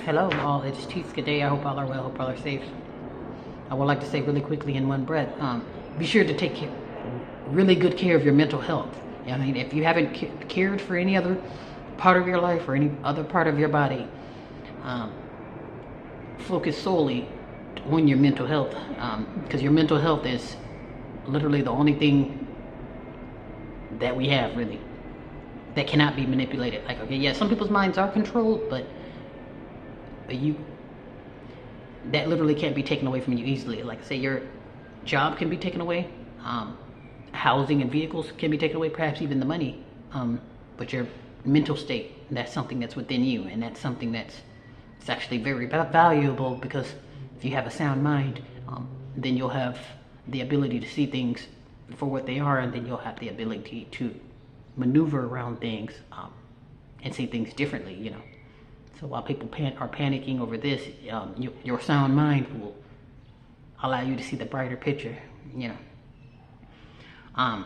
Hello, all. It's Tuesday Day. I hope all are well. Hope all are safe. I would like to say really quickly in one breath, be sure to take really good care of your mental health. I mean, if you haven't cared for any other part of your life or any other part of your body, focus solely on your mental health, because your mental health is literally the only thing that we have, really, that cannot be manipulated. Like, okay, yeah, some people's minds are controlled, but that literally can't be taken away from you easily. Like, say your job can be taken away, housing and vehicles can be taken away, perhaps even the money, but your mental state, that's something that's within you, and that's something it's actually very valuable, because if you have a sound mind, then you'll have the ability to see things for what they are, and then you'll have the ability to maneuver around things, and see things differently, you know. So while people are panicking over this, your sound mind will allow you to see the brighter picture, you know.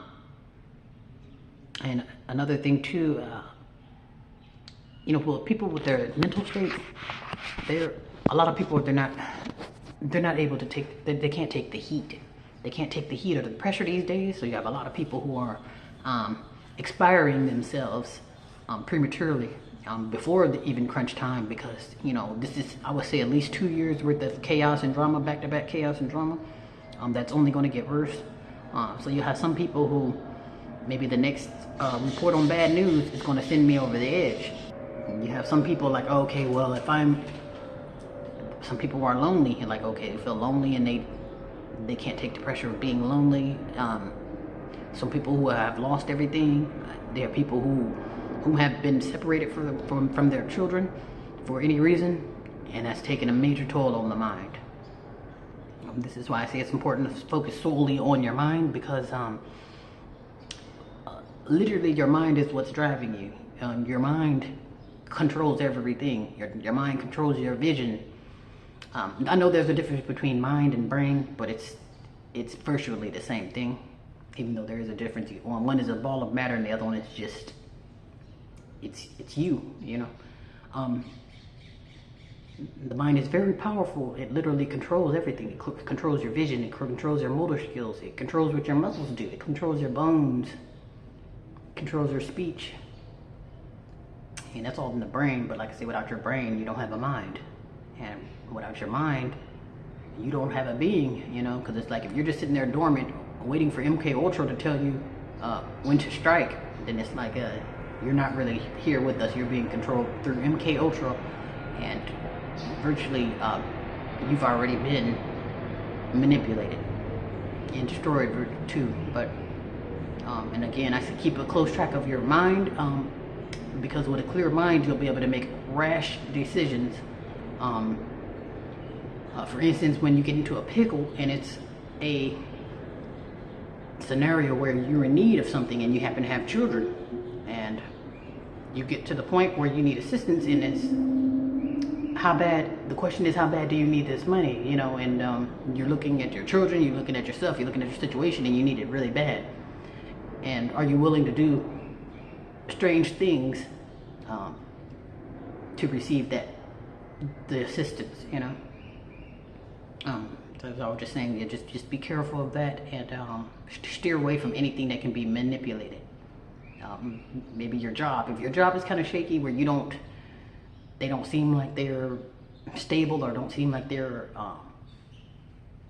And another thing too, you know, well, people with their mental state, a lot of people, they're not able to take, they can't take the heat. They can't take the heat or the pressure these days. So you have a lot of people who are expiring themselves prematurely, before the even crunch time, because, you know, this is, I would say, at least 2 years worth of chaos and drama, back-to-back chaos and drama, that's only going to get worse. So you have some people who, maybe the next report on bad news is going to send me over the edge. And you have some people like, oh, okay, well, some people who are lonely, and like, okay, they feel lonely and they can't take the pressure of being lonely. Some people who have lost everything. There are people who have been separated from their children for any reason, and that's taken a major toll on the mind. This is why I say it's important to focus solely on your mind, because literally your mind is what's driving you. Your mind controls everything. Your mind controls your vision. I know there's a difference between mind and brain, but it's virtually the same thing, even though there is a difference. One is a ball of matter and the other one is just, it's you, you know. The mind is very powerful. It literally controls everything. It controls your vision. It controls your motor skills. It controls what your muscles do. It controls your bones. It controls your speech. And that's all in the brain. But like I say, without your brain, you don't have a mind. And without your mind, you don't have a being, you know. Because it's like, if you're just sitting there dormant, waiting for MK Ultra to tell you when to strike, then it's like, you're not really here with us. You're being controlled through MK Ultra, and virtually you've already been manipulated and destroyed too. But and again, I say keep a close track of your mind, because with a clear mind, you'll be able to make rash decisions. For instance, when you get into a pickle and it's a scenario where you're in need of something and you happen to have children, and you get to the point where you need assistance in this, the question is, how bad do you need this money, you know? And you're looking at your children, you're looking at yourself, you're looking at your situation, and you need it really bad. And are you willing to do strange things to receive the assistance, you know? So as I was just saying, yeah, just be careful of that, and steer away from anything that can be manipulated. Maybe your job. If your job is kind of shaky, where they don't seem like they're stable, or don't seem like they're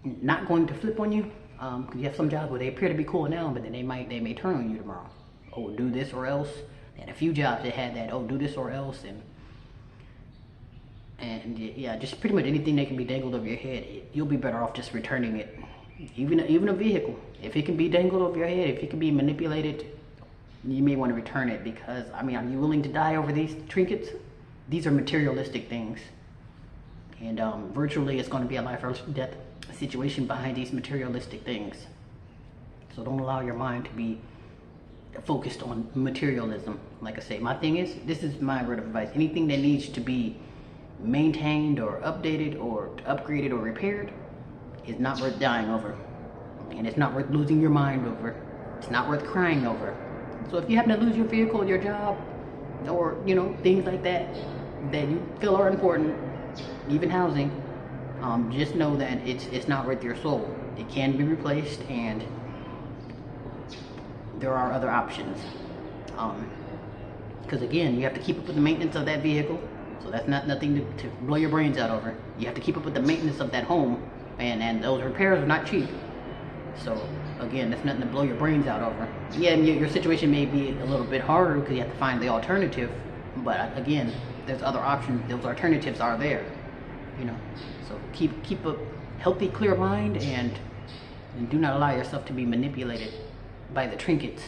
not going to flip on you. Because you have some jobs where they appear to be cool now, but then they may turn on you tomorrow. Oh, do this or else. And a few jobs that had that, oh, do this or else, and yeah, just pretty much anything that can be dangled over your head, you'll be better off just returning it. Even a vehicle, if it can be dangled over your head, if it can be manipulated, you may want to return it, because, I mean, are you willing to die over these trinkets? These are materialistic things, and virtually it's going to be a life or death situation behind these materialistic things. So don't allow your mind to be focused on materialism. Like I say, my thing is, this is my word of advice: anything that needs to be maintained or updated or upgraded or repaired is not worth dying over, and it's not worth losing your mind over. It's not worth crying over. So if you happen to lose your vehicle, your job, or, you know, things like that you feel are important, even housing, just know that it's not worth your soul. It can be replaced, and there are other options. Because again, you have to keep up with the maintenance of that vehicle. So that's not nothing to blow your brains out over. You have to keep up with the maintenance of that home, and those repairs are not cheap. So again, that's nothing to blow your brains out over. Yeah, your situation may be a little bit harder because you have to find the alternative. But again, there's other options. Those alternatives are there. You know, so keep a healthy, clear mind, and do not allow yourself to be manipulated by the trinkets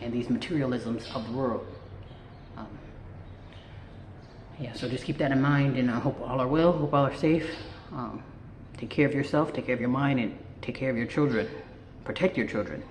and these materialisms of the world. Yeah, so just keep that in mind, and I hope all are well, hope all are safe. Take care of yourself, take care of your mind, and take care of your children. Protect your children.